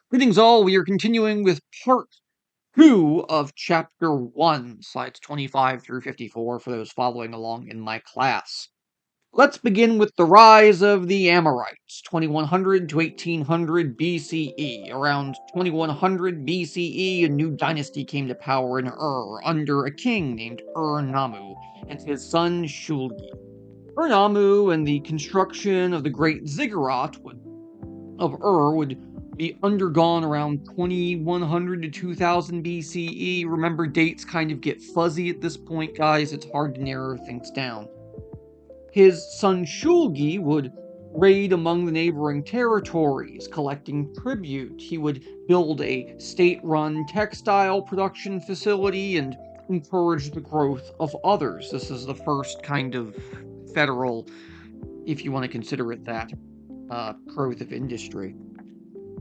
Greetings all, we are continuing with part 2 of chapter 1, slides 25 through 54 for those following along in my class. Let's begin with the rise of the Amorites, 2100 to 1800 BCE. Around 2100 BCE, a new dynasty came to power in Ur under a king named Ur-Nammu and his son Shulgi. Ur-Nammu and the construction of the Great Ziggurat of Ur would be undergone around 2100 to 2000 BCE. Remember, dates kind of get fuzzy at this point, guys. It's hard to narrow things down. His son Shulgi would raid among the neighboring territories, collecting tribute. He would build a state-run textile production facility and encourage the growth of others. This is the first kind of federal, if you want to consider it that, growth of industry.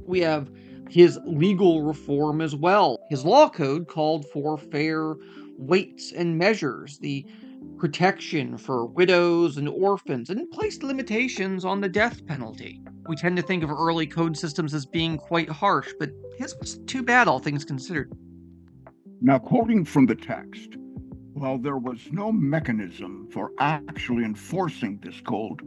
We have his legal reform as well. His law code called for fair weights and measures, the protection for widows and orphans, and placed limitations on the death penalty. We tend to think of early code systems as being quite harsh, but his wasn't too bad, all things considered. Now, quoting from the text, while there was no mechanism for actually enforcing this code,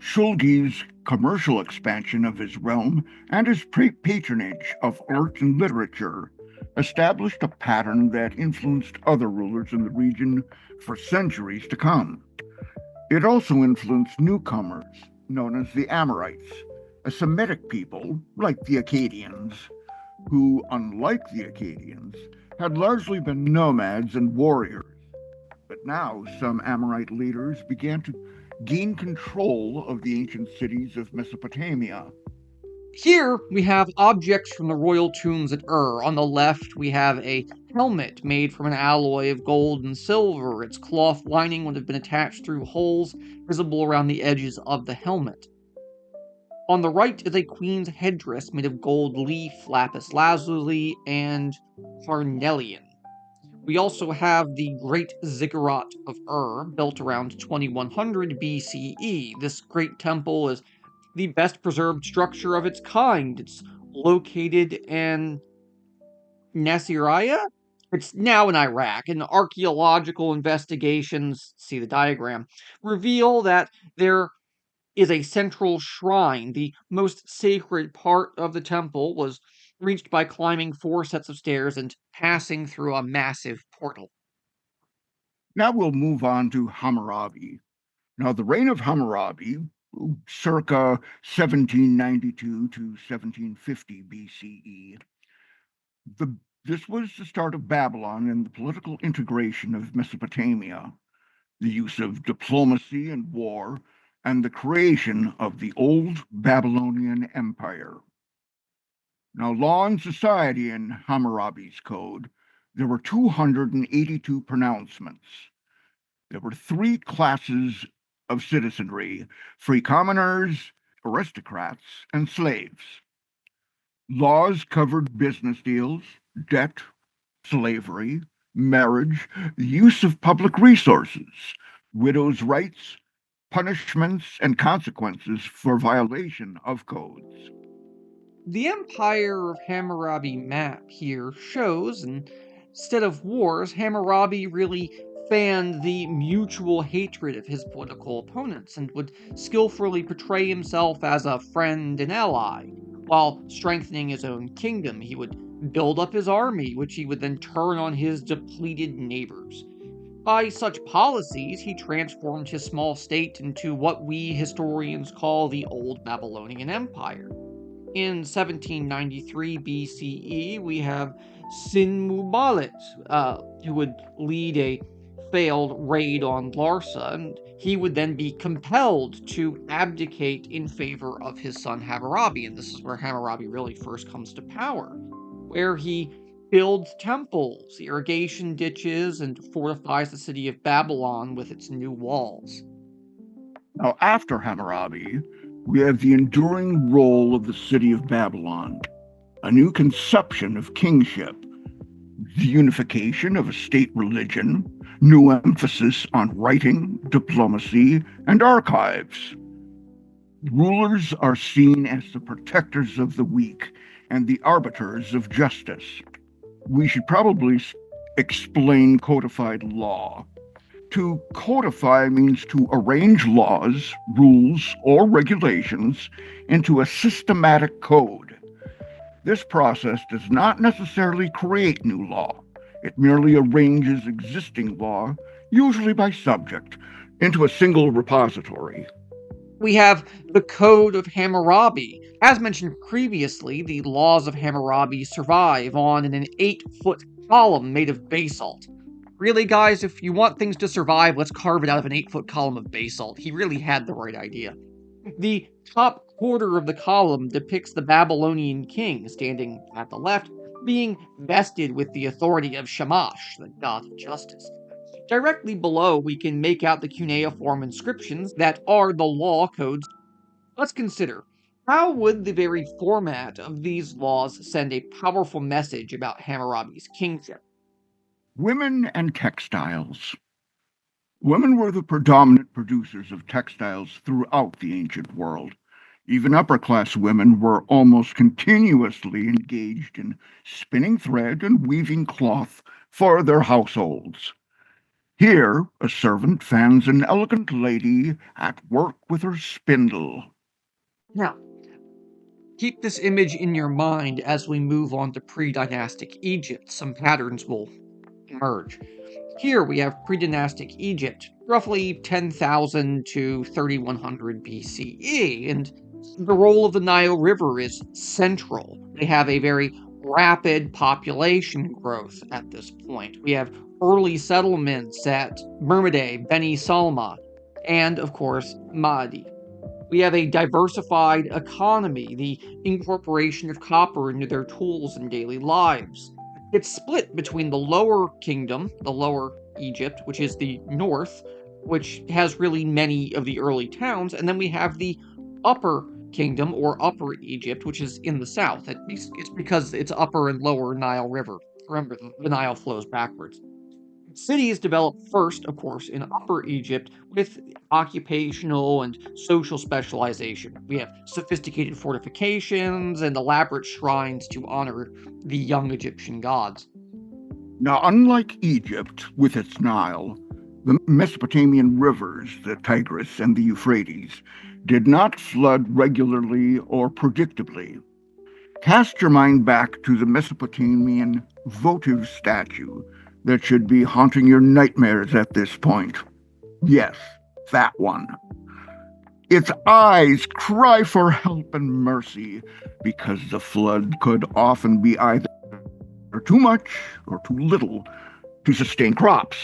Shulgi's commercial expansion of his realm and his patronage of art and literature established a pattern that influenced other rulers in the region for centuries to come. It also influenced newcomers, known as the Amorites, a Semitic people like the Akkadians, who, unlike the Akkadians, had largely been nomads and warriors. But now some Amorite leaders began to gain control of the ancient cities of Mesopotamia. Here we have objects from the royal tombs at Ur. On the left, we have a helmet made from an alloy of gold and silver. Its cloth lining would have been attached through holes visible around the edges of the helmet. On the right is a queen's headdress made of gold leaf, lapis lazuli, and carnelian. We also have the Great Ziggurat of Ur, built around 2100 BCE. This great temple is the best preserved structure of its kind. It's located in Nasiriyah. It's now in Iraq, and archaeological investigations, see the diagram, reveal that there is a central shrine. The most sacred part of the temple was reached by climbing 4 sets of stairs and passing through a massive portal. Now we'll move on to Hammurabi. Now, the reign of Hammurabi, circa 1792 to 1750 BCE, this was the start of Babylon and the political integration of Mesopotamia, the use of diplomacy and war, and the creation of the old Babylonian Empire. Now, law and society in Hammurabi's code, there were 282 pronouncements. There were 3 classes of citizenry: free commoners, aristocrats, and slaves. Laws covered business deals, debt, slavery, marriage, the use of public resources, widows' rights, punishments, and consequences for violation of codes. The Empire of Hammurabi map here shows, instead of wars, Hammurabi really fanned the mutual hatred of his political opponents and would skillfully portray himself as a friend and ally. While strengthening his own kingdom, he would build up his army, which he would then turn on his depleted neighbors. By such policies, he transformed his small state into what we historians call the Old Babylonian Empire. In 1793 BCE, we have Sin-Muballit, who would lead a failed raid on Larsa, and he would then be compelled to abdicate in favor of his son Hammurabi, and this is where Hammurabi really first comes to power, where he builds temples, irrigation ditches, and fortifies the city of Babylon with its new walls. Now, after Hammurabi, we have the enduring role of the city of Babylon, a new conception of kingship, the unification of a state religion, new emphasis on writing, diplomacy, and archives. Rulers are seen as the protectors of the weak and the arbiters of justice. We should probably explain codified law. To codify means to arrange laws, rules, or regulations into a systematic code. This process does not necessarily create new law. It merely arranges existing law, usually by subject, into a single repository. We have the Code of Hammurabi. As mentioned previously, the laws of Hammurabi survive on an 8-foot column made of basalt. Really, guys, if you want things to survive, let's carve it out of an 8-foot column of basalt. He really had the right idea. The top quarter of the column depicts the Babylonian king, standing at the left, being vested with the authority of Shamash, the god of justice. Directly below, we can make out the cuneiform inscriptions that are the law codes. Let's consider, how would the very format of these laws send a powerful message about Hammurabi's kingship? Women and textiles. Women were the predominant producers of textiles throughout the ancient world. Even upper-class women were almost continuously engaged in spinning thread and weaving cloth for their households. Here, a servant fans an elegant lady at work with her spindle. Now, keep this image in your mind as we move on to pre-dynastic Egypt. Some patterns will emerge. Here we have Predynastic Egypt, roughly 10,000 to 3100 BCE, and the role of the Nile River is central. They have a very rapid population growth at this point. We have early settlements at Myrmidai, Beni Salma, and of course, Mahdi. We have a diversified economy, the incorporation of copper into their tools and daily lives. It's split between the lower kingdom, the lower Egypt, which is the north, which has really many of the early towns, and then we have the upper kingdom or upper Egypt, which is in the south. It's because it's upper and lower Nile River. Remember, the Nile flows backwards. Cities developed first, of course, in Upper Egypt with occupational and social specialization. We have sophisticated fortifications and elaborate shrines to honor the young Egyptian gods. Now, unlike Egypt with its Nile, the Mesopotamian rivers, the Tigris and the Euphrates, did not flood regularly or predictably. Cast your mind back to the Mesopotamian votive statue that should be haunting your nightmares at this point. Yes, that one. Its eyes cry for help and mercy because the flood could often be either too much or too little to sustain crops.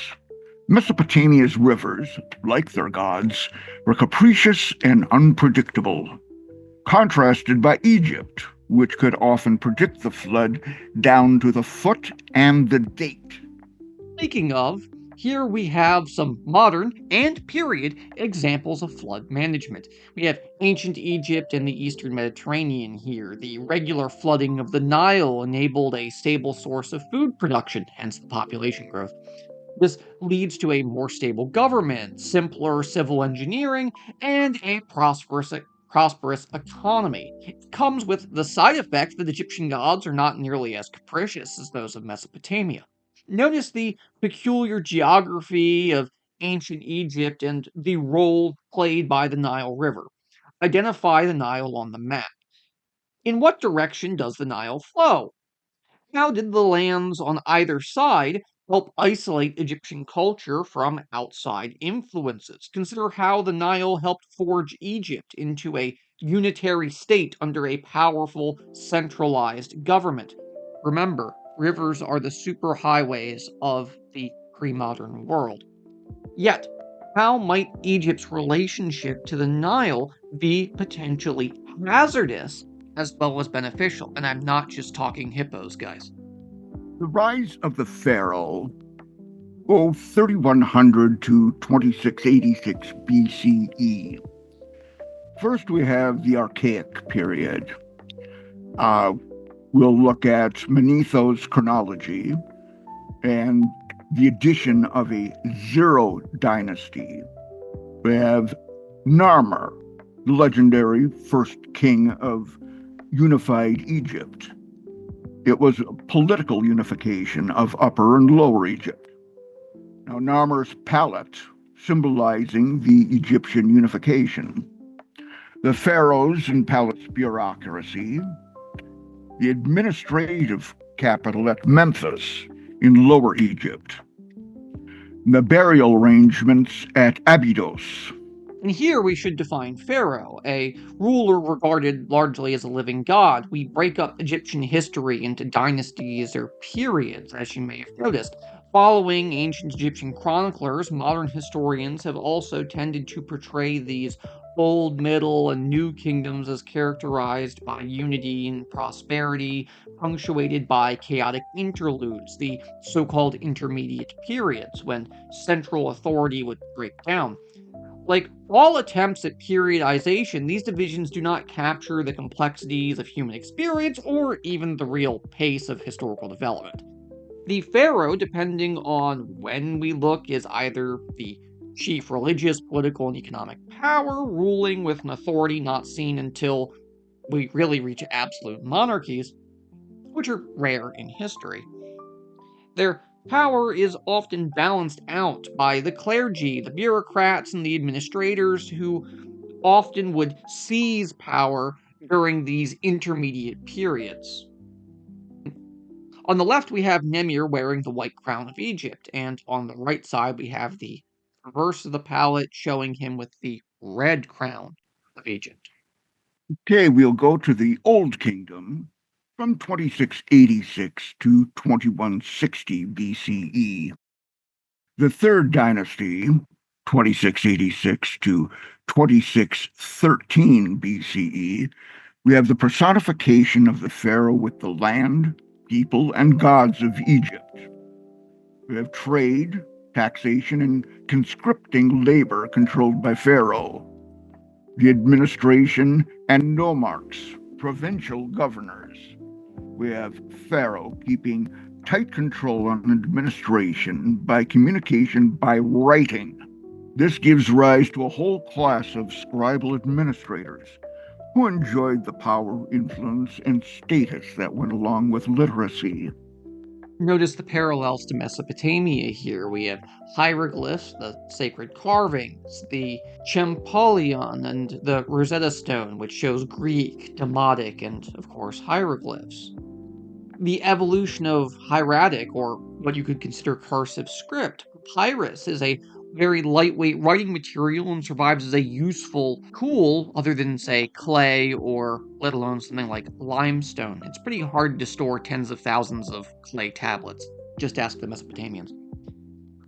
Mesopotamia's rivers, like their gods, were capricious and unpredictable, contrasted by Egypt, which could often predict the flood down to the foot and the date. Speaking of, here we have some modern and period examples of flood management. We have ancient Egypt and the eastern Mediterranean here. The regular flooding of the Nile enabled a stable source of food production, hence the population growth. This leads to a more stable government, simpler civil engineering, and a prosperous economy. It comes with the side effect that Egyptian gods are not nearly as capricious as those of Mesopotamia. Notice the peculiar geography of ancient Egypt and the role played by the Nile River. Identify the Nile on the map. In what direction does the Nile flow? How did the lands on either side help isolate Egyptian culture from outside influences? Consider how the Nile helped forge Egypt into a unitary state under a powerful, centralized government. Remember, rivers are the superhighways of the pre modern world. Yet, how might Egypt's relationship to the Nile be potentially hazardous as well as beneficial? And I'm not just talking hippos, guys. The rise of the pharaoh, 3100 to 2686 BCE. First, we have the Archaic Period. We'll look at Manetho's chronology and the addition of a zero dynasty. We have Narmer, the legendary first king of unified Egypt. It was a political unification of Upper and Lower Egypt. Now, Narmer's palette, symbolizing the Egyptian unification, the pharaohs and palace bureaucracy, the administrative capital at Memphis in Lower Egypt, the burial arrangements at Abydos. And here we should define Pharaoh, a ruler regarded largely as a living god. We break up Egyptian history into dynasties or periods, as you may have noticed. Following ancient Egyptian chroniclers, modern historians have also tended to portray these old, middle, and new kingdoms as characterized by unity and prosperity, punctuated by chaotic interludes, the so called intermediate periods, when central authority would break down. Like all attempts at periodization, these divisions do not capture the complexities of human experience or even the real pace of historical development. The pharaoh, depending on when we look, is either the chief religious, political, and economic power, ruling with an authority not seen until we really reach absolute monarchies, which are rare in history. Their power is often balanced out by the clergy, the bureaucrats, and the administrators who often would seize power during these intermediate periods. On the left, we have Nemir wearing the white crown of Egypt, and on the right side, we have the reverse of the palette showing him with the red crown of Egypt. Okay, we'll go to the Old Kingdom from 2686 to 2160 BCE. The Third Dynasty, 2686 to 2613 BCE, we have the personification of the pharaoh with the land, people, and gods of Egypt. We have trade, taxation, and conscripting labor controlled by pharaoh. The administration and nomarchs, provincial governors. We have pharaoh keeping tight control on administration by communication by writing. This gives rise to a whole class of scribal administrators who enjoyed the power, influence, and status that went along with literacy. Notice the parallels to Mesopotamia here. We have hieroglyphs, the sacred carvings, the Champollion, and the Rosetta Stone, which shows Greek, Demotic, and of course hieroglyphs. The evolution of hieratic, or what you could consider cursive script. Papyrus is a very lightweight writing material and survives as a useful tool other than, say, clay or let alone something like limestone. It's pretty hard to store tens of thousands of clay tablets. Just ask the Mesopotamians.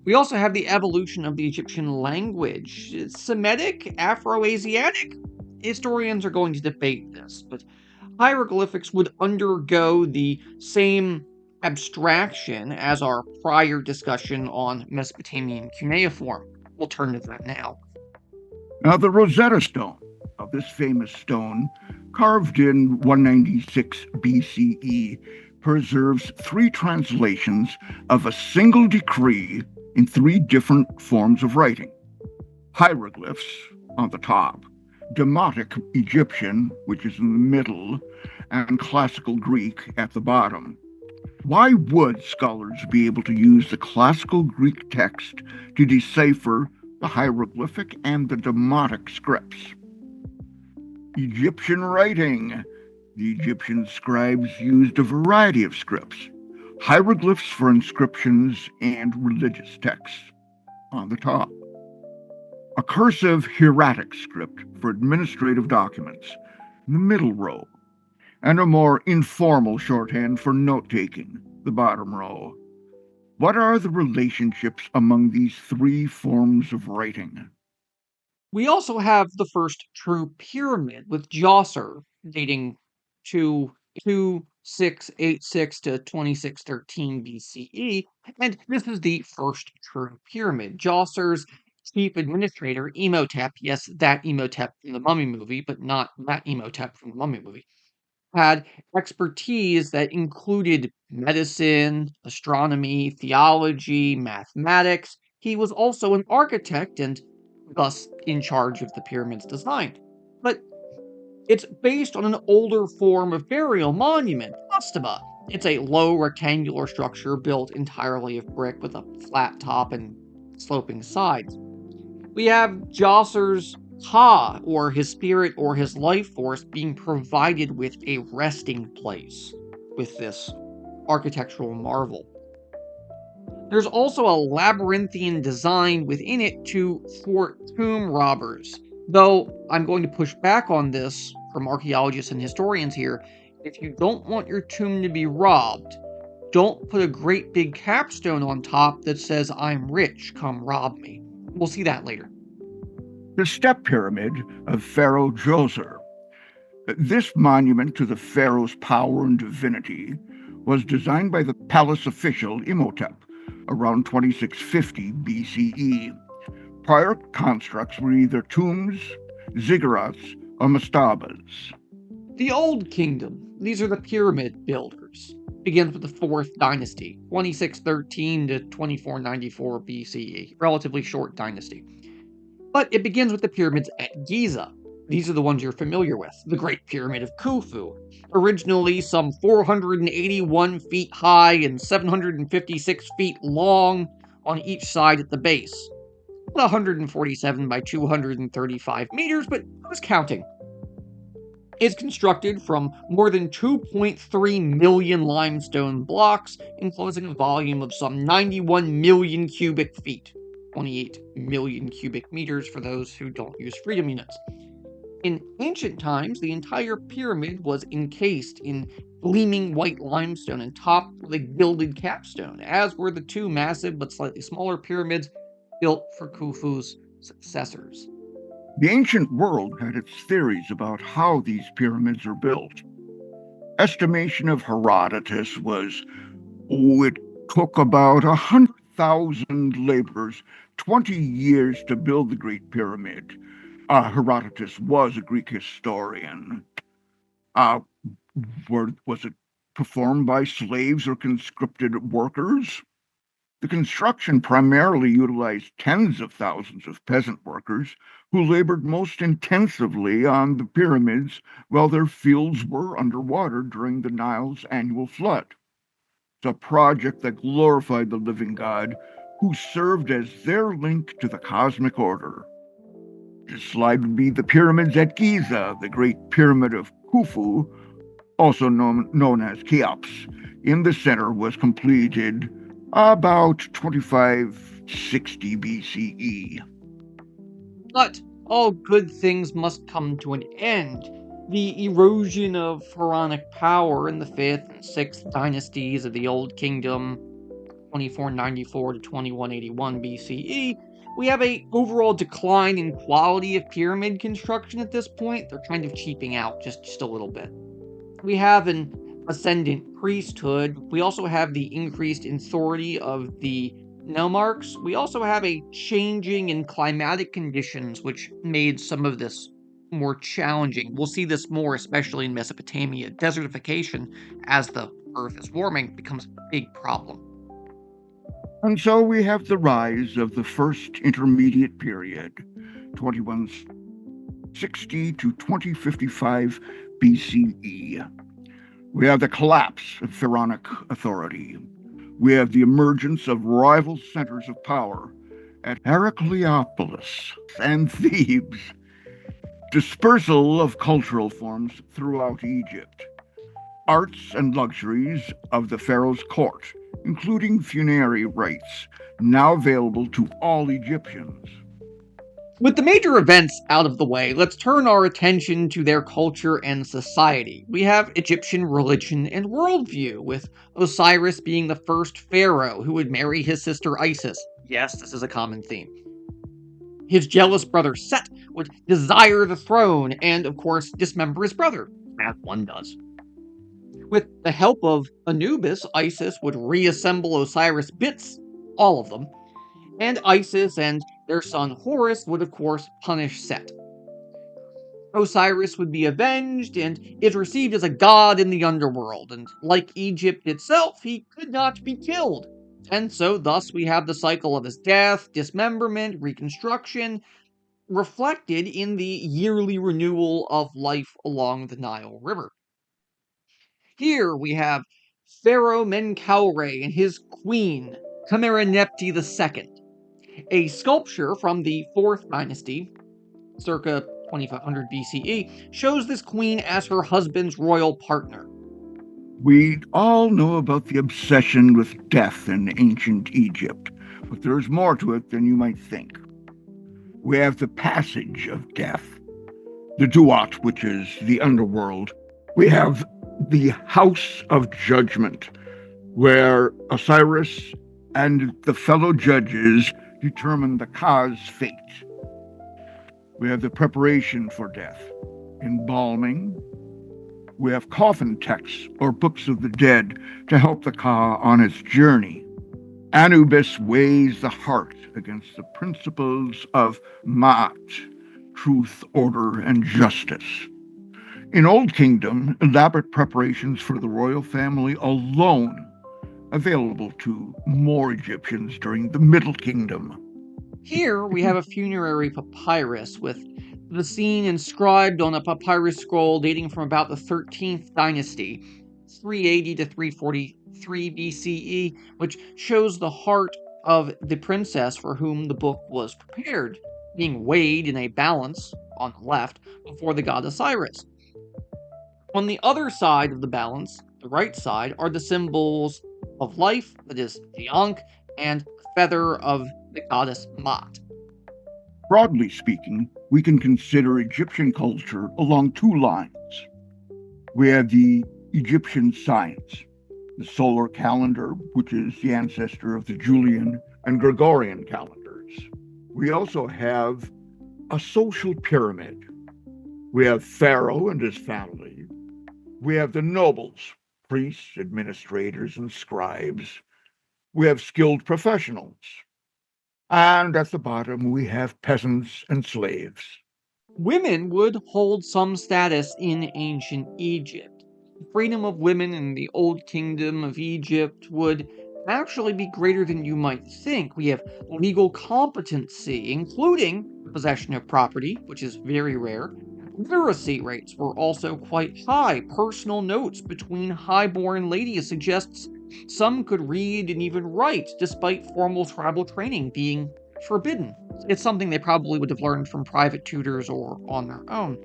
We also have the evolution of the Egyptian language. It's Semitic, Afro-Asiatic? Historians are going to debate this, but hieroglyphics would undergo the same abstraction as our prior discussion on Mesopotamian cuneiform. We'll turn to that now. Now, the Rosetta Stone, this famous stone, carved in 196 BCE, preserves three translations of a single decree in three different forms of writing. Hieroglyphs on the top, Demotic Egyptian, which is in the middle, and Classical Greek at the bottom. Why would scholars be able to use the Classical Greek text to decipher the hieroglyphic and the Demotic scripts? Egyptian writing. The Egyptian scribes used a variety of scripts, hieroglyphs for inscriptions and religious texts on the top, a cursive hieratic script for administrative documents in the middle row, and a more informal shorthand for note-taking, the bottom row. What are the relationships among these three forms of writing? We also have the first true pyramid with Djoser dating to 2686 to 2613 BCE, and this is the first true pyramid. Djoser's chief administrator, Imhotep, yes, that Imhotep from the Mummy movie, but not that Imhotep from the Mummy movie, had expertise that included medicine, astronomy, theology, mathematics. He was also an architect and thus in charge of the pyramid's design. but it's based on an older form of burial monument, mastaba. It's a low rectangular structure built entirely of brick with a flat top and sloping sides. We have Djoser's Ha, or his spirit or his life force, being provided with a resting place with this architectural marvel. There's also a labyrinthian design within it to thwart tomb robbers, though I'm going to push back on this from archaeologists and historians here. If you don't want your tomb to be robbed, don't put a great big capstone on top that says, "I'm rich, come rob me." We'll see that later. The step pyramid of Pharaoh Djoser. This monument to the pharaoh's power and divinity was designed by the palace official Imhotep around 2650 BCE. Prior constructs were either tombs, ziggurats, or mastabas. The Old Kingdom, these are the pyramid builders, begins with the 4th dynasty, 2613 to 2494 BCE, relatively short dynasty. But it begins with the pyramids at Giza. These are the ones you're familiar with. The Great Pyramid of Khufu, originally some 481 feet high and 756 feet long on each side at the base. 147 by 235 meters, but who's counting? It's constructed from more than 2.3 million limestone blocks, enclosing a volume of some 91 million cubic feet, 28 million cubic meters for those who don't use freedom units. In ancient times, the entire pyramid was encased in gleaming white limestone and topped with a gilded capstone, as were the two massive but slightly smaller pyramids built for Khufu's successors. The ancient world had its theories about how these pyramids are built. Estimation of Herodotus was, it took about 100,000 laborers 20 years to build the Great Pyramid. Herodotus was a Greek historian. Was it performed by slaves or conscripted workers? The construction primarily utilized tens of thousands of peasant workers who labored most intensively on the pyramids while their fields were underwater during the Nile's annual flood. It's a project that glorified the living God who served as their link to the cosmic order. This slide would be the pyramids at Giza, the Great Pyramid of Khufu, also known as Cheops. In the center was completed about 2560 BCE. But all good things must come to an end. The erosion of pharaonic power in the 5th and 6th dynasties of the Old Kingdom, 2494 to 2181 BCE, we have a overall decline in quality of pyramid construction at this point. They're kind of cheaping out just a little bit. We have an ascendant priesthood. We also have the increased authority of the nomarchs. We also have a changing in climatic conditions, which made some of this more challenging. We'll see this more, especially in Mesopotamia. Desertification, as the earth is warming, becomes a big problem. And so we have the rise of the first intermediate period, 2160 to 2055 BCE. We have the collapse of pharaonic authority. We have the emergence of rival centers of power at Heracleopolis and Thebes, dispersal of cultural forms throughout Egypt, arts and luxuries of the pharaoh's court, including funerary rites, now available to all Egyptians. With the major events out of the way, let's turn our attention to their culture and society. We have Egyptian religion and worldview, with Osiris being the first pharaoh who would marry his sister Isis. Yes, this is a common theme. His jealous brother Set would desire the throne and, of course, dismember his brother, as one does. With the help of Anubis, Isis would reassemble Osiris' bits, all of them, and Isis and their son Horus would, of course, punish Set. Osiris would be avenged and is received as a god in the underworld, and like Egypt itself, he could not be killed. And so, thus, we have the cycle of his death, dismemberment, reconstruction, reflected in the yearly renewal of life along the Nile River. Here we have Pharaoh Menkaure and his queen, Khmeremneptah II. A sculpture from the 4th dynasty, circa 2500 BCE, shows this queen as her husband's royal partner. We all know about the obsession with death in ancient Egypt, but there's more to it than you might think. We have the passage of death, the Duat, which is the underworld. We have the House of Judgment, where Osiris and the fellow judges determine the Ka's fate. We have the preparation for death, embalming. We have coffin texts or books of the dead to help the Ka on its journey. Anubis weighs the heart against the principles of Ma'at, truth, order, and justice. In Old Kingdom, elaborate preparations for the royal family alone available to more Egyptians during the Middle Kingdom. Here we have a funerary papyrus with the scene inscribed on a papyrus scroll dating from about the 13th dynasty, 380 to 343 BCE, which shows the heart of the princess for whom the book was prepared, being weighed in a balance on the left before the god Osiris. On the other side of the balance, the right side, are the symbols of life, that is, the Ankh, and the feather of the goddess Maat. Broadly speaking, we can consider Egyptian culture along two lines. We have the Egyptian science, the solar calendar, which is the ancestor of the Julian and Gregorian calendars. We also have a social pyramid. We have Pharaoh and his family. We have the nobles, priests, administrators, and scribes. We have skilled professionals. And at the bottom, we have peasants and slaves. Women would hold some status in ancient Egypt. The freedom of women in the Old Kingdom of Egypt would actually be greater than you might think. We have legal competency, including possession of property, which is very rare. Literacy rates were also quite high. Personal notes between highborn ladies suggests some could read and even write, despite formal tribal training being forbidden. It's something they probably would have learned from private tutors or on their own.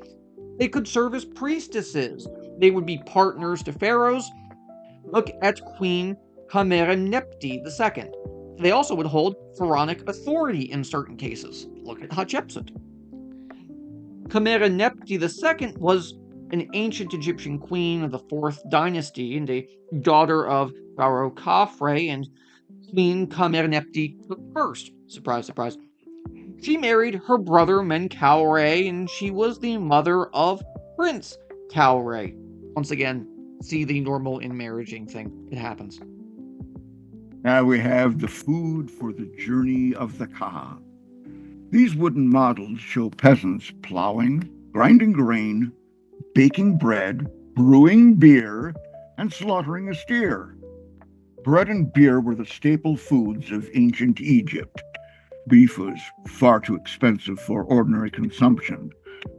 They could serve as priestesses. They would be partners to pharaohs. Look at Queen Khmeremneptah II. They also would hold pharaonic authority in certain cases. Look at Hatshepsut. Khmeremneptah II was an ancient Egyptian queen of the 4th dynasty and a daughter of Pharaoh Khafre and Queen Khmeremneptah I. Surprise, surprise. She married her brother Menkaure, and she was the mother of Prince Kaure. Once again, see the normal intermarrying thing. It happens. Now we have the food for the journey of the Ka. These wooden models show peasants plowing, grinding grain, baking bread, brewing beer, and slaughtering a steer. Bread and beer were the staple foods of ancient Egypt. Beef was far too expensive for ordinary consumption,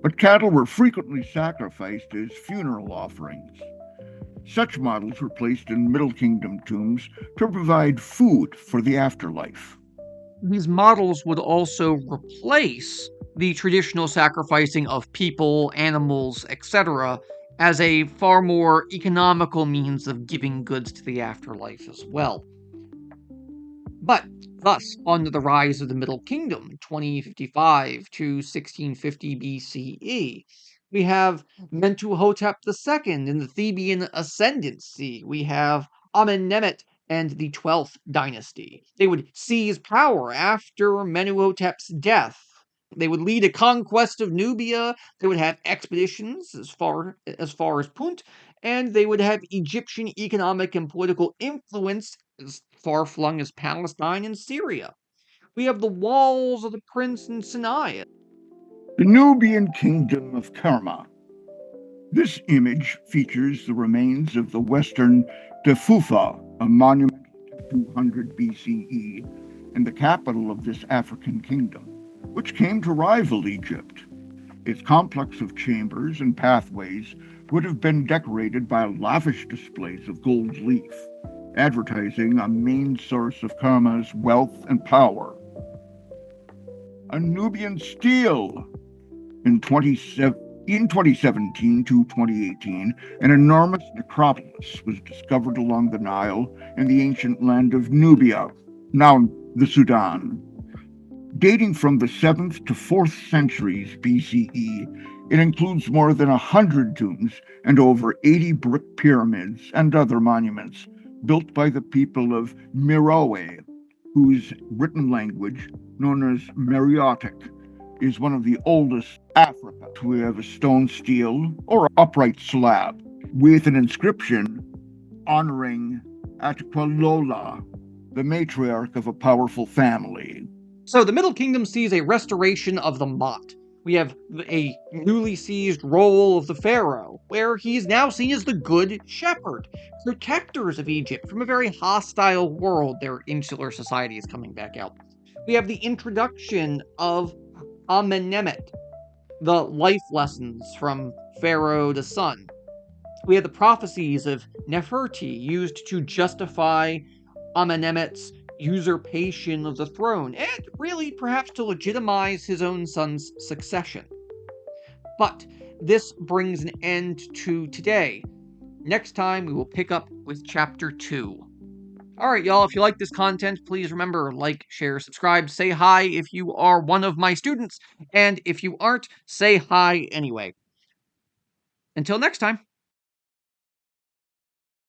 but cattle were frequently sacrificed as funeral offerings. Such models were placed in Middle Kingdom tombs to provide food for the afterlife. These models would also replace the traditional sacrificing of people, animals, etc., as a far more economical means of giving goods to the afterlife as well. But thus, under the rise of the Middle Kingdom, 2055 to 1650 BCE, we have Mentuhotep II in the Theban ascendancy. We have Amenemhet and the 12th dynasty. They would seize power after Menuhotep's death. They would lead a conquest of Nubia. They would have expeditions as far as Punt, and they would have Egyptian economic and political influence as far flung as Palestine and Syria. We have the walls of the Prince in Sinai. The Nubian kingdom of Kerma. This image features the remains of the western Tefufa, a monument to 200 BCE, and the capital of this African kingdom. which came to rival Egypt. Its complex of chambers and pathways would have been decorated by lavish displays of gold leaf, advertising a main source of Karma's wealth and power. A Nubian stele in 2017 to 2018, an enormous necropolis was discovered along the Nile in the ancient land of Nubia, now the Sudan. Dating from the 7th to 4th centuries BCE, it includes more than 100 tombs and over 80 brick pyramids and other monuments built by the people of Meroe, whose written language, known as Meroitic, is one of the oldest in Africa. We have a stone stele or upright slab with an inscription honoring Atqualola, the matriarch of a powerful family. So the Middle Kingdom sees a restoration of the Mot. We have a newly seized role of the Pharaoh, where he is now seen as the Good Shepherd, protectors of Egypt from a very hostile world. Their insular society is coming back out. We have the introduction of Amenemhet, the life lessons from Pharaoh to son. We have the prophecies of Neferti used to justify Amenemhet's usurpation of the throne, and really perhaps to legitimize his own son's succession. But this brings an end to today. Next time, we will pick up with Chapter 2. Alright, y'all, if you like this content, please remember, like, share, subscribe, say hi if you are one of my students, and if you aren't, say hi anyway. Until next time.